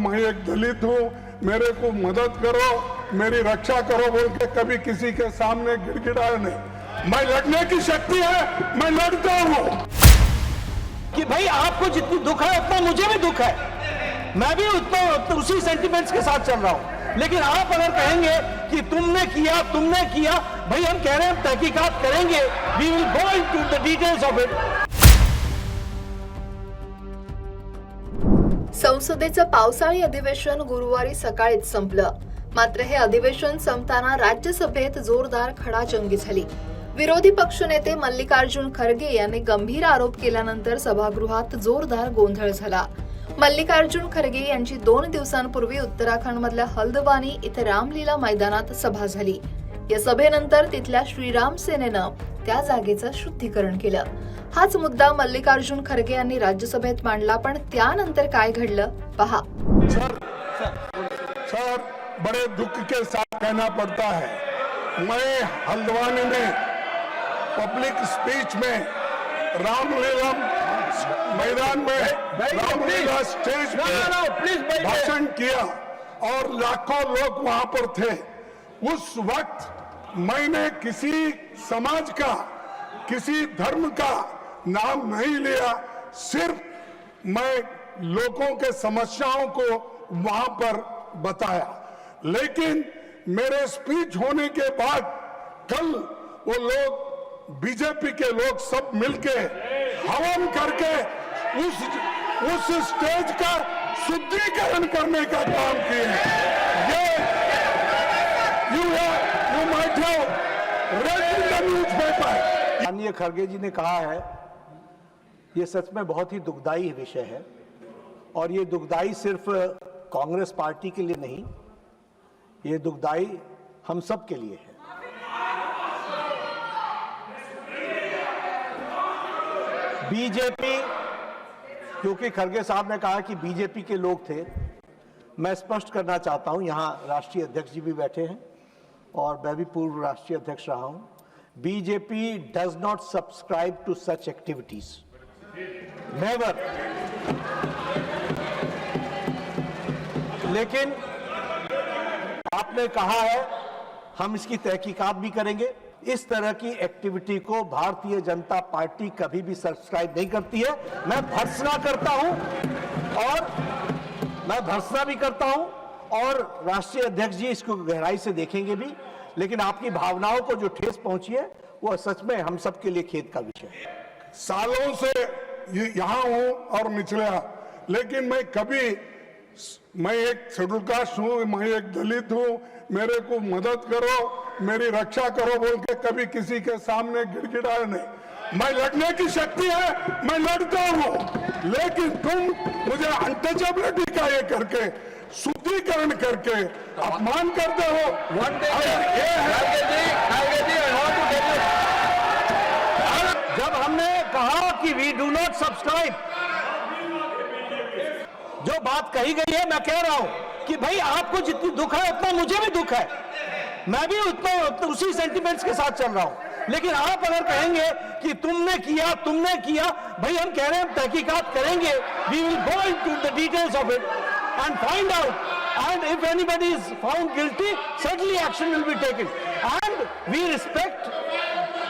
मैं एक दलित हूँ, मेरे को मदद करो, मेरी रक्षा करो बोल के कभी किसी के सामने गिड़गिड़ाया नहीं। मैं लड़ने की शक्ति है, मैं लड़ता हूँ। कि भाई आपको जितनी दुख है उतना मुझे भी दुख है, मैं भी उतना उसी सेंटिमेंट्स के साथ चल रहा हूं। लेकिन आप अगर कहेंगे कि तुमने किया, भाई हम कह रहे हैं तहकीकात करेंगे, we will go into the details of it. संसदेचं पावसाळी अधिवेशन गुरुवारी सकाळीच संपलं। मात्र हे अधिवेशन संपताना राज्यसभेत जोरदार खडाजंगी झाली। विरोधी पक्षनेते मल्लिकार्जुन खरगे यांनी गंभीर आरोप केल्यानंतर सभागृहात जोरदार गोंधळ झाला। मल्लिकार्जुन खरगे यांची 2 दिवसांपूर्वी उत्तराखंडमधल्या हल्द्वानी इथे रामलीला मैदानात सभा झाली। या सभेनंतर तिथल्या श्रीराम सेनेनं त्या जागेचं शुद्धीकरण केलं। हाच मुद्दा मल्लिकार्जुन खरगे यांनी राज्यसभेत मांडला, पण त्यानंतर काय घडलं पहा। सर, बड़े दुख के साथ कहना पड़ता है, मैं हल्द्वानी में पब्लिक स्पीच में रामलीला मैदान में रामलीला स्टेज पे भाषण किया और लाखों लोग वहां पर थे। उस वक्त मैंने किसी समाज का, किसी धर्म का नाम नहीं लिया, सिर्फ मैं लोगों के समस्याओं को वहां पर बताया। लेकिन मेरे स्पीच होने के बाद कल वो लोग, बीजेपी के लोग सब मिलके हवन करके उस स्टेज का शुद्धिकरण करने का काम किए हैं। ये you might have read in the newspaper। माननीय खरगे जी ने कहा है, ये सच में बहुत ही दुखदाई विषय है, और ये दुखदाई सिर्फ कांग्रेस पार्टी के लिए नहीं, ये दुखदाई हम सब के लिए है। बीजेपी, क्योंकि खरगे साहब ने कहा कि बीजेपी के लोग थे, मैं स्पष्ट करना चाहता हूं, यहां राष्ट्रीय अध्यक्ष जी भी बैठे हैं और मैं भी पूर्व राष्ट्रीय अध्यक्ष रहा हूं। BJP does not subscribe to such activities, never. लेकिन आपने कहा है हम इसकी तहकीकात भी करेंगे। इस तरह की एक्टिविटी को भारतीय जनता पार्टी कभी भी सब्सक्राइब नहीं करती है। मैं भर्त्सना करता हूं और राष्ट्रीय अध्यक्ष जी इसको गहराई से देखेंगे भी। लेकिन आपकी भावनाओं को जो ठेस पहुंची है वो सच में हम सब के लिए खेद का विषय है। सालों से यहां हूं और निचला, लेकिन मैं एक शेड्यूल कास्ट हूं, मैं एक दलित हूं, मेरे को मदद करो, मेरी रक्षा करो बोल के कभी किसी के सामने गिड़गिड़ाया नहीं। मैं लड़ने की शक्ति है, मैं लड़ता हूं। लेकिन तुम मुझे अनटचेबिलिटी का ये करके, शुद्धिकरण करके अपमान करते हो। जब हमने कहा कि वी डू नॉट सब्सक्राइब, जो बात कही गई है, मैं कह रहा हूं कि भाई आपको जितनी दुख है उतना मुझे भी दुख है, मैं भी उतना उसी सेंटिमेंट्स के साथ चल रहा हूं। लेकिन आप अगर कहेंगे कि तुमने किया, भाई हम कह रहे हैं तहकीकात करेंगे, we will go into the details of it and find out, and if anybody is found guilty, certainly action will be taken, and we respect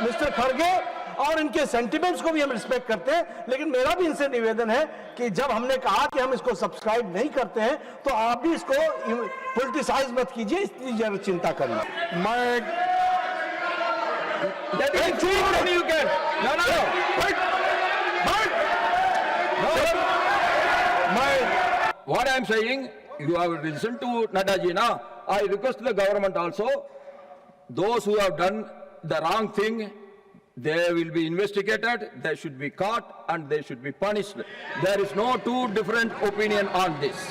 Mr. Kharge और इनके सेंटिमेंट्स को भी हम रिस्पेक्ट करते हैं। लेकिन मेरा भी इनसे निवेदन है कि जब हमने कहा कि हम इसको सब्सक्राइब नहीं करते हैं, तो आप भी इसको पॉलिटिसाइज मत कीजिए, इसकी जरूर चिंता करिए। What I am saying, you have listened to Nadda ji na. I request the government also, those who have done the wrong thing, they will be investigated, they should be caught and they should be punished. There is no two different opinion on this.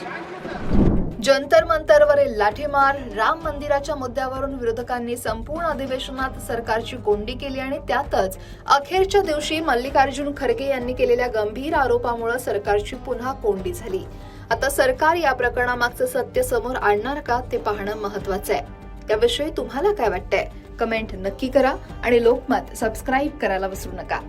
Jantar मंतरवरील लाठीमार, राम मंदिराच्या मुद्द्यावरून विरोधकांनी संपूर्ण अधिवेशनात सरकारची कोंडी केली आणि त्यातच अखेरच्या दिवशी मल्लिकार्जुन खरगे यांनी केलेल्या गंभीर आरोपामुळे सरकारची पुन्हा कोंडी झाली। आता सरकार या प्रकरणामागचं सत्य समोर आणणार का ते पाहणं महत्त्वाचं आहे। त्याविषयी तुम्हाला काय वाटतंय? कमेंट नक्की करा आणि लोकमत सबस्क्राइब करायला विसरू नका।